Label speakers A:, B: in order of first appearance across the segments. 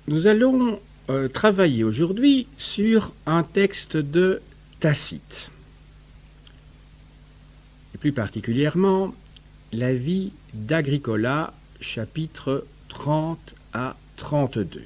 A: Nous allons travailler aujourd'hui sur un texte de Tacite, et plus particulièrement la vie d'Agricola, chapitres 30 à 32.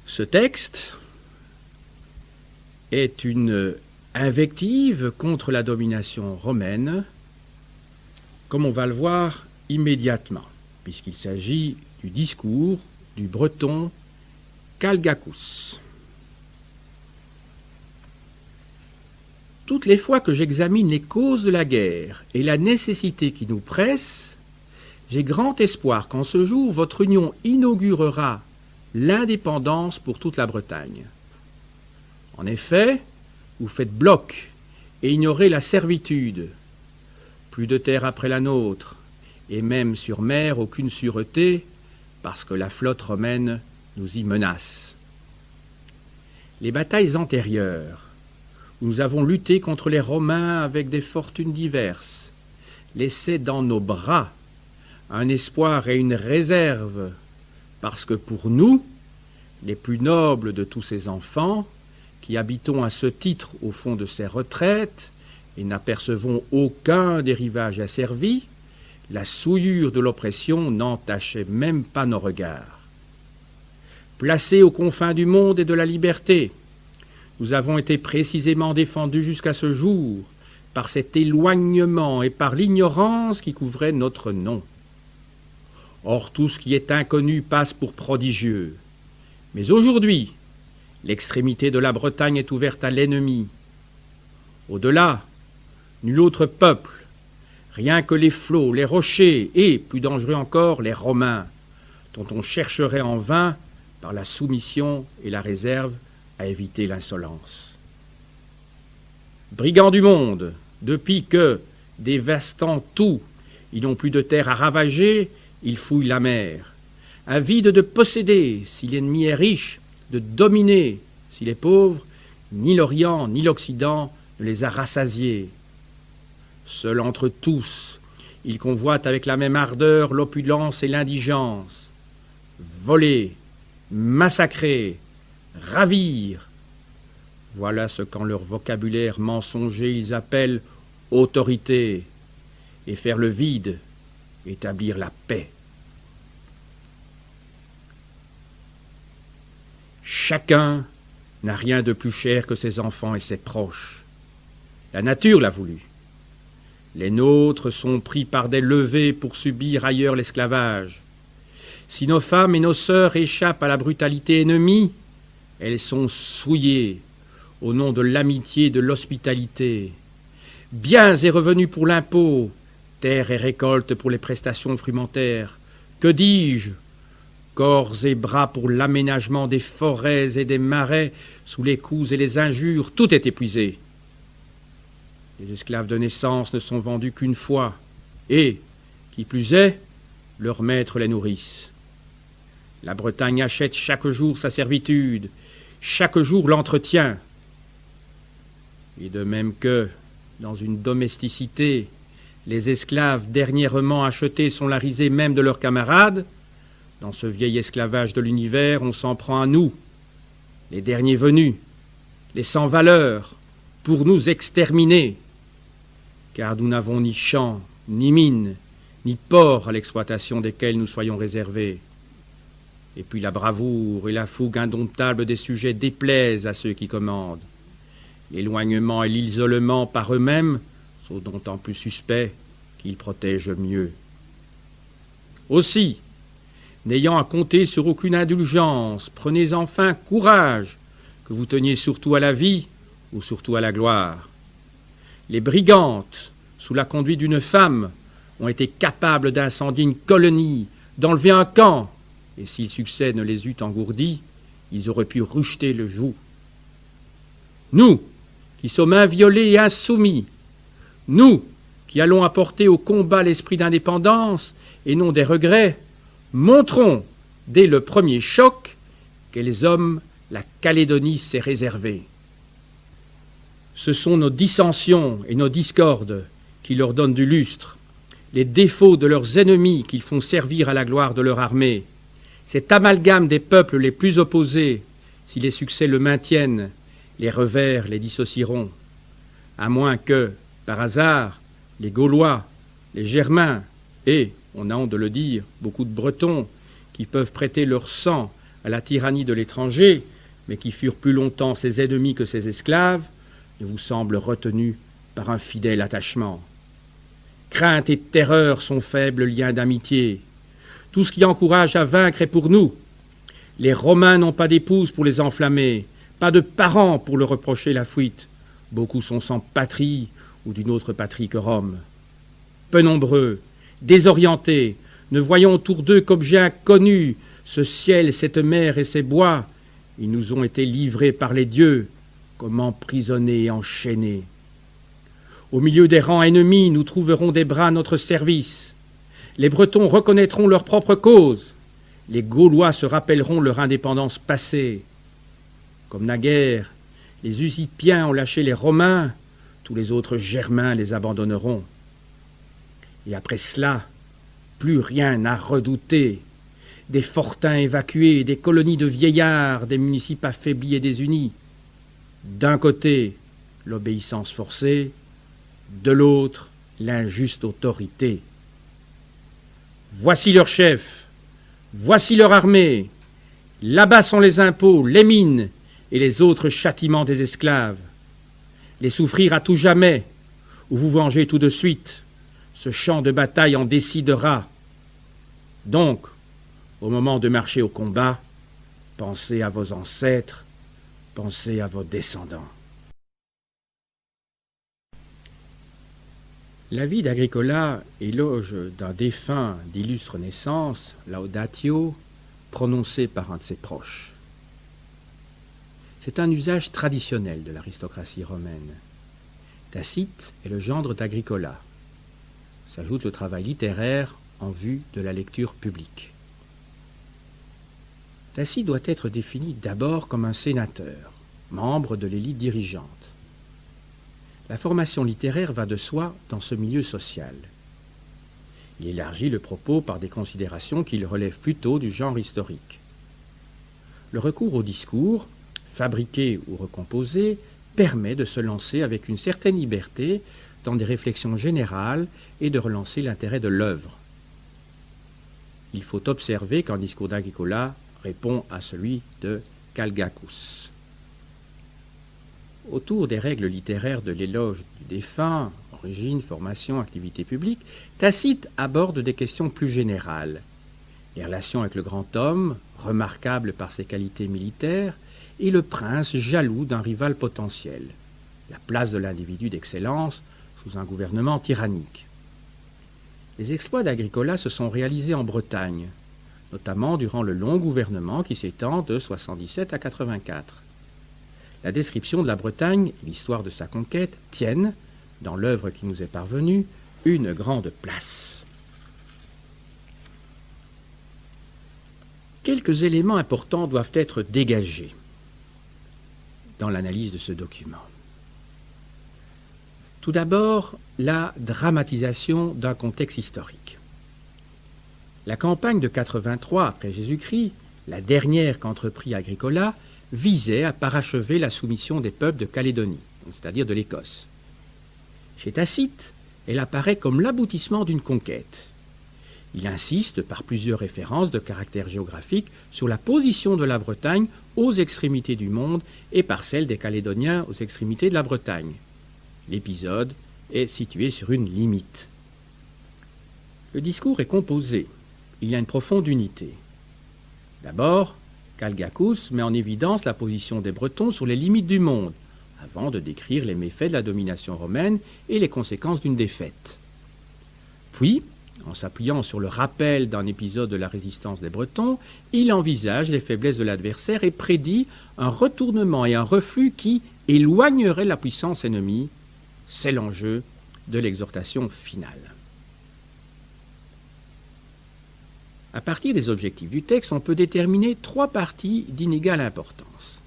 A: Ce texte est une invective contre la domination romaine, comme on va le voir immédiatement, puisqu'il s'agit du discours du breton Calgacus. Toutes les fois que j'examine les causes de la guerre et la nécessité qui nous presse, j'ai grand espoir qu'en ce jour votre union inaugurera l'indépendance pour toute la Bretagne. En effet, vous faites bloc et ignorez la servitude. Plus de terre après la nôtre, et même sur mer aucune sûreté, parce que la flotte romaine nous y menace. Les batailles antérieures, où nous avons lutté contre les Romains avec des fortunes diverses, laissaient dans nos bras un espoir et une réserve, parce que pour nous, les plus nobles de tous ces enfants, qui habitons à ce titre au fond de ces retraites et n'apercevons aucun des rivages asservis, la souillure de l'oppression n'entachait même pas nos regards. Placés aux confins du monde et de la liberté, nous avons été précisément défendus jusqu'à ce jour par cet éloignement et par l'ignorance qui couvrait notre nom. Or, tout ce qui est inconnu passe pour prodigieux. Mais aujourd'hui, l'extrémité de la Bretagne est ouverte à l'ennemi. Au-delà, nul autre peuple, rien que les flots, les rochers et, plus dangereux encore, les Romains, dont on chercherait en vain, par la soumission et la réserve, à éviter l'insolence. Brigands du monde, depuis que, dévastant tout, ils n'ont plus de terre à ravager, ils fouillent la mer. Avides de posséder, si l'ennemi est riche, de dominer, s'il est pauvre, ni l'Orient ni l'Occident ne les a rassasiés. Seuls entre tous, ils convoitent avec la même ardeur l'opulence et l'indigence. Voler, massacrer, ravir. Voilà ce qu'en leur vocabulaire mensonger ils appellent autorité, et faire le vide, établir la paix. Chacun n'a rien de plus cher que ses enfants et ses proches. La nature l'a voulu. Les nôtres sont pris par des levées pour subir ailleurs l'esclavage. Si nos femmes et nos sœurs échappent à la brutalité ennemie, elles sont souillées au nom de l'amitié et de l'hospitalité. Biens et revenus pour l'impôt, terre et récolte pour les prestations frumentaires. Que dis-je? Corps et bras pour l'aménagement des forêts et des marais, sous les coups et les injures, tout est épuisé. Les esclaves de naissance ne sont vendus qu'une fois, et, qui plus est, leurs maîtres les nourrissent. La Bretagne achète chaque jour sa servitude, chaque jour l'entretient. Et de même que, dans une domesticité, les esclaves dernièrement achetés sont la risée même de leurs camarades, dans ce vieil esclavage de l'univers, on s'en prend à nous, les derniers venus, les sans valeur, pour nous exterminer, car nous n'avons ni champs, ni mines, ni ports à l'exploitation desquels nous soyons réservés. Et puis la bravoure et la fougue indomptable des sujets déplaisent à ceux qui commandent. L'éloignement et l'isolement par eux-mêmes sont d'autant plus suspects qu'ils protègent mieux. Aussi, n'ayant à compter sur aucune indulgence, prenez enfin courage, que vous teniez surtout à la vie ou surtout à la gloire. Les brigantes, sous la conduite d'une femme, ont été capables d'incendier une colonie, d'enlever un camp, et si le succès ne les eût engourdis, ils auraient pu rejeter le joug. Nous, qui sommes inviolés et insoumis, nous, qui allons apporter au combat l'esprit d'indépendance et non des regrets, montrons, dès le premier choc, quels hommes la Calédonie s'est réservée. Ce sont nos dissensions et nos discordes qui leur donnent du lustre, les défauts de leurs ennemis qu'ils font servir à la gloire de leur armée, Cet amalgame des peuples les plus opposés, si les succès le maintiennent, les revers les dissocieront, à moins que, par hasard, les Gaulois, les Germains et, on a honte de le dire, beaucoup de Bretons, qui peuvent prêter leur sang à la tyrannie de l'étranger, mais qui furent plus longtemps ses ennemis que ses esclaves, ne vous semblent retenus par un fidèle attachement. Crainte et terreur sont faibles liens d'amitié. Tout ce qui encourage à vaincre est pour nous. Les Romains n'ont pas d'épouse pour les enflammer, pas de parents pour leur reprocher la fuite. Beaucoup sont sans patrie ou d'une autre patrie que Rome. Peu nombreux, désorientés, ne voyant autour d'eux qu'objets inconnus, ce ciel, cette mer et ces bois, ils nous ont été livrés par les dieux, comme emprisonnés et enchaînés. Au milieu des rangs ennemis, nous trouverons des bras à notre service. Les Bretons reconnaîtront leur propre cause. Les Gaulois se rappelleront leur indépendance passée. Comme naguère, les Usipiens ont lâché les Romains, tous les autres Germains les abandonneront. Et après cela, plus rien à redouter. Des fortins évacués, des colonies de vieillards, des municipes affaiblis et désunis. D'un côté, l'obéissance forcée, de l'autre, l'injuste autorité. Voici leur chef, voici leur armée. Là-bas sont les impôts, les mines et les autres châtiments des esclaves. Les souffrir à tout jamais, ou vous venger tout de suite. Ce champ de bataille en décidera. Donc, au moment de marcher au combat, pensez à vos ancêtres, pensez à vos descendants. La vie d'Agricola, éloge d'un défunt d'illustre naissance, laudatio, prononcé par un de ses proches. C'est un usage traditionnel de l'aristocratie romaine. Tacite est le gendre d'Agricola. S'ajoute le travail littéraire en vue de la lecture publique. Tacite doit être défini d'abord comme un sénateur, membre de l'élite dirigeante. La formation littéraire va de soi dans ce milieu social. Il élargit le propos par des considérations qui le relèvent plutôt du genre historique. Le recours au discours, fabriqué ou recomposé, permet de se lancer avec une certaine liberté dans des réflexions générales et de relancer l'intérêt de l'œuvre. Il faut observer qu'un discours d'Agricola répond à celui de Calgacus. Autour des règles littéraires de l'éloge du défunt, origine, formation, activité publique, Tacite aborde des questions plus générales. Les relations avec le grand homme, remarquable par ses qualités militaires, et le prince jaloux d'un rival potentiel. La place de l'individu d'excellence sous un gouvernement tyrannique. Les exploits d'Agricola se sont réalisés en Bretagne, notamment durant le long gouvernement qui s'étend de 77 à 84. La description de la Bretagne et l'histoire de sa conquête tiennent, dans l'œuvre qui nous est parvenue, une grande place. Quelques éléments importants doivent être dégagés dans l'analyse de ce document. Tout d'abord, la dramatisation d'un contexte historique. La campagne de 83 après Jésus-Christ, la dernière qu'entreprit Agricola, visait à parachever la soumission des peuples de Calédonie, c'est-à-dire de l'Écosse. Chez Tacite, elle apparaît comme l'aboutissement d'une conquête. Il insiste par plusieurs références de caractère géographique sur la position de la Bretagne aux extrémités du monde et par celle des Calédoniens aux extrémités de la Bretagne. L'épisode est situé sur une limite. Le discours est composé. Il y a une profonde unité. D'abord, Calgacus met en évidence la position des Bretons sur les limites du monde, avant de décrire les méfaits de la domination romaine et les conséquences d'une défaite. Puis, en s'appuyant sur le rappel d'un épisode de la résistance des Bretons, il envisage les faiblesses de l'adversaire et prédit un retournement et un reflux qui éloignerait la puissance ennemie. C'est l'enjeu de l'exhortation finale. À partir des objectifs du texte, on peut déterminer trois parties d'inégale importance.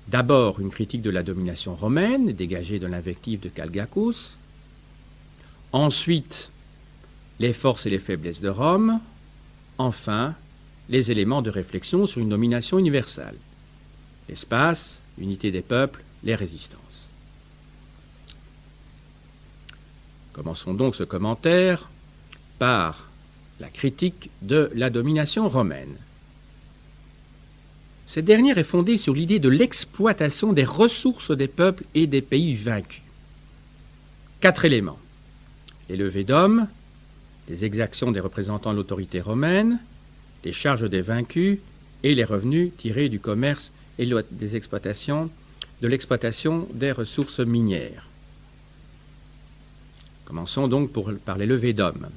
A: D'abord, une critique de la domination romaine, dégagée de l'invective de Calgacus. Ensuite, les forces et les faiblesses de Rome. enfin, les éléments de réflexion sur une domination universelle. L'espace, l'unité des peuples, les résistances. Commençons donc ce commentaire par la critique de la domination romaine. Cette dernière est fondée sur l'idée de l'exploitation des ressources des peuples et des pays vaincus. 4 éléments. Les levées d'hommes, les exactions des représentants de l'autorité romaine, les charges des vaincus et les revenus tirés du commerce et des exploitations, de l'exploitation des ressources minières. Commençons donc par les levées d'hommes.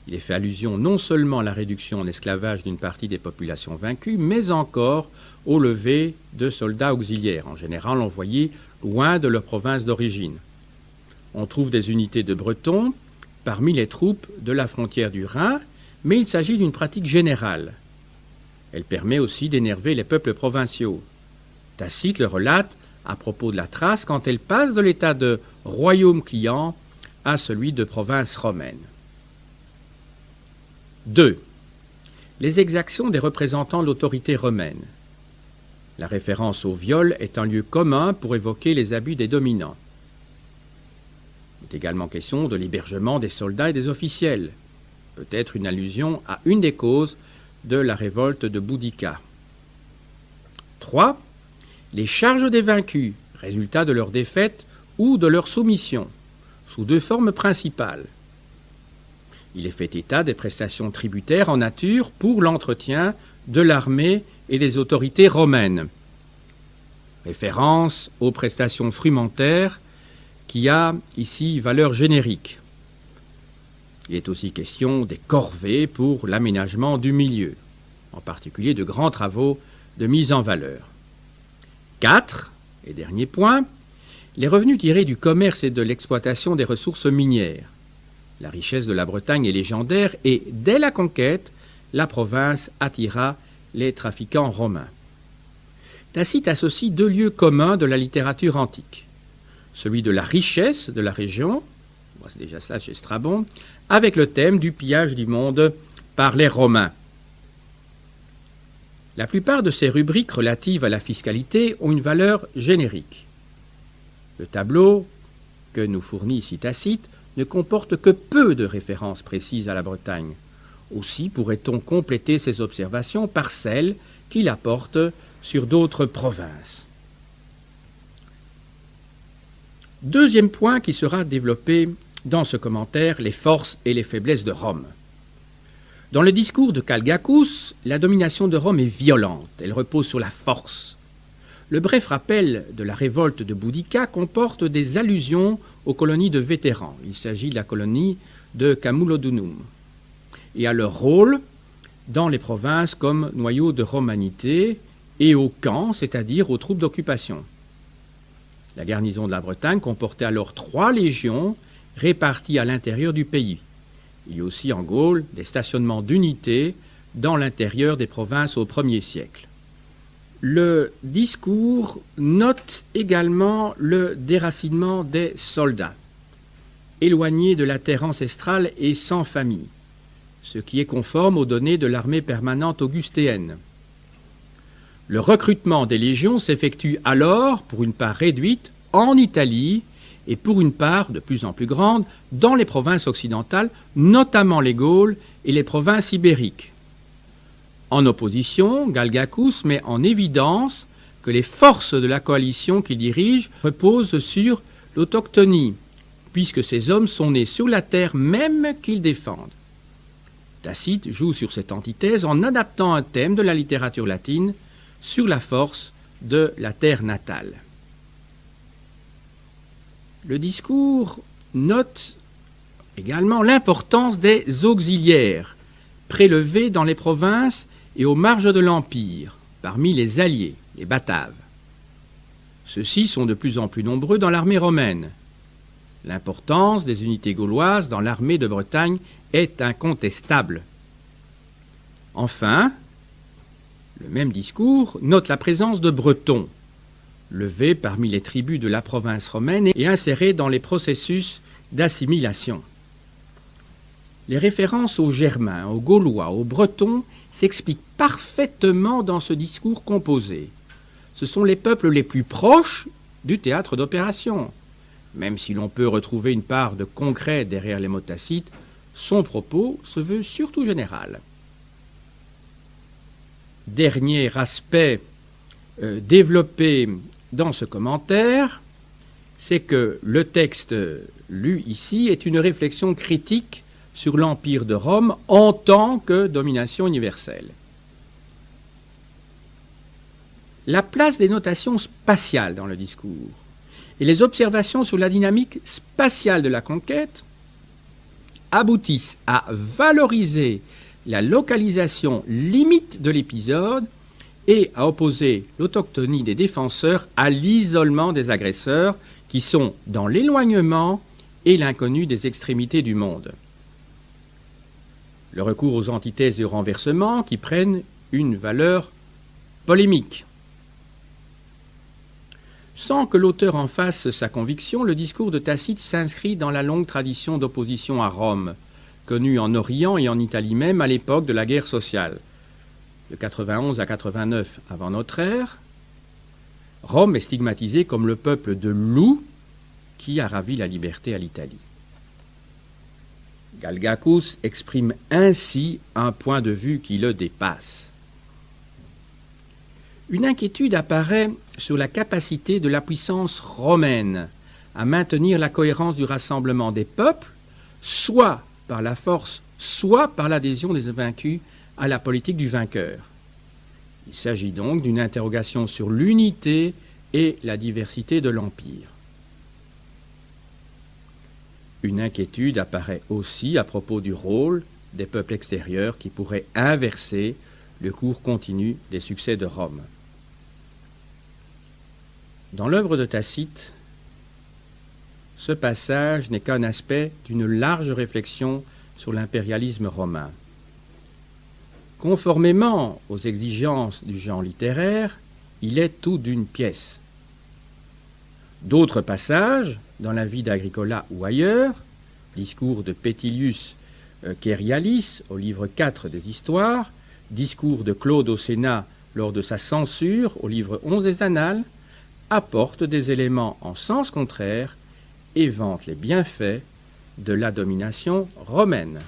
A: Il est fait allusion non seulement à la réduction en esclavage d'une partie des populations vaincues, mais encore aux levées de soldats auxiliaires, en général envoyés loin de leur province d'origine. On trouve des unités de Bretons parmi les troupes de la frontière du Rhin, mais il s'agit d'une pratique générale. Elle permet aussi d'énerver les peuples provinciaux. Tacite le relate à propos de la Thrace quand elle passe de l'état de royaume client à celui de province romaine. 2. Les exactions des représentants de l'autorité romaine. La référence au viol est un lieu commun pour évoquer les abus des dominants. Il est également question de l'hébergement des soldats et des officiels, peut-être une allusion à une des causes de la révolte de Boudica. 3. Les charges des vaincus, résultat de leur défaite ou de leur soumission, sous 2 formes principales. Il est fait état des prestations tributaires en nature pour l'entretien de l'armée et des autorités romaines. Référence aux prestations frumentaires qui a ici valeur générique. Il est aussi question des corvées pour l'aménagement du milieu, en particulier de grands travaux de mise en valeur. 4. Et dernier point, les revenus tirés du commerce et de l'exploitation des ressources minières. La richesse de la Bretagne est légendaire et, dès la conquête, la province attira les trafiquants romains. Tacite associe 2 lieux communs de la littérature antique. Celui de la richesse de la région, c'est déjà cela chez Strabon, avec le thème du pillage du monde par les Romains. La plupart de ces rubriques relatives à la fiscalité ont une valeur générique. Le tableau que nous fournit ici Tacite ne comporte que peu de références précises à la Bretagne. Aussi pourrait-on compléter ces observations par celles qu'il apporte sur d'autres provinces. Deuxième point qui sera développé dans ce commentaire, les forces et les faiblesses de Rome. Dans le discours de Calgacus, la domination de Rome est violente, elle repose sur la force. Le bref rappel de la révolte de Boudica comporte des allusions aux colonies de vétérans. Il s'agit de la colonie de Camulodunum et à leur rôle dans les provinces comme noyau de romanité et aux camps, c'est-à-dire aux troupes d'occupation. La garnison de la Bretagne comportait alors 3 légions réparties à l'intérieur du pays. Il y a aussi en Gaule des stationnements d'unités dans l'intérieur des provinces au 1er siècle. Le discours note également le déracinement des soldats, éloignés de la terre ancestrale et sans famille, ce qui est conforme aux données de l'armée permanente augustéenne. Le recrutement des légions s'effectue alors, pour une part réduite, en Italie et pour une part de plus en plus grande dans les provinces occidentales, notamment les Gaules et les provinces ibériques. En opposition, Calgacus met en évidence que les forces de la coalition qu'il dirige reposent sur l'autochtonie, puisque ces hommes sont nés sur la terre même qu'ils défendent. Tacite joue sur cette antithèse en adaptant un thème de la littérature latine sur la force de la terre natale. Le discours note également l'importance des auxiliaires prélevés dans les provinces et aux marges de l'Empire, parmi les alliés, les Bataves. Ceux-ci sont de plus en plus nombreux dans l'armée romaine. L'importance des unités gauloises dans l'armée de Bretagne est incontestable. Enfin, le même discours note la présence de Bretons, levés parmi les tribus de la province romaine et insérés dans les processus d'assimilation. Les références aux Germains, aux Gaulois, aux Bretons s'expliquent parfaitement dans ce discours composé. Ce sont les peuples les plus proches du théâtre d'opération. Même si l'on peut retrouver une part de concret derrière les mots tacites, son propos se veut surtout général. Dernier aspect développé dans ce commentaire, c'est que le texte lu ici est une réflexion critique sur l'Empire de Rome en tant que domination universelle. La place des notations spatiales dans le discours et les observations sur la dynamique spatiale de la conquête aboutissent à valoriser la localisation limite de l'épisode et à opposer l'autochtonie des défenseurs à l'isolement des agresseurs qui sont dans l'éloignement et l'inconnu des extrémités du monde. Le recours aux antithèses et au renversement qui prennent une valeur polémique. Sans que l'auteur en fasse sa conviction, le discours de Tacite s'inscrit dans la longue tradition d'opposition à Rome, connue en Orient et en Italie même à l'époque de la guerre sociale. De 91 à 89 avant notre ère, Rome est stigmatisée comme le peuple de loups qui a ravi la liberté à l'Italie. Galgacus exprime ainsi un point de vue qui le dépasse. Une inquiétude apparaît sur la capacité de la puissance romaine à maintenir la cohérence du rassemblement des peuples, soit par la force, soit par l'adhésion des vaincus à la politique du vainqueur. Il s'agit donc d'une interrogation sur l'unité et la diversité de l'Empire. Une inquiétude apparaît aussi à propos du rôle des peuples extérieurs qui pourraient inverser le cours continu des succès de Rome. Dans l'œuvre de Tacite, ce passage n'est qu'un aspect d'une large réflexion sur l'impérialisme romain. Conformément aux exigences du genre littéraire, il est tout d'une pièce. D'autres passages, dans la vie d'Agricola ou ailleurs, discours de Petilius Cerialis au livre 4 des Histoires, discours de Claude au Sénat lors de sa censure au livre 11 des Annales, apportent des éléments en sens contraire et vantent les bienfaits de la domination romaine.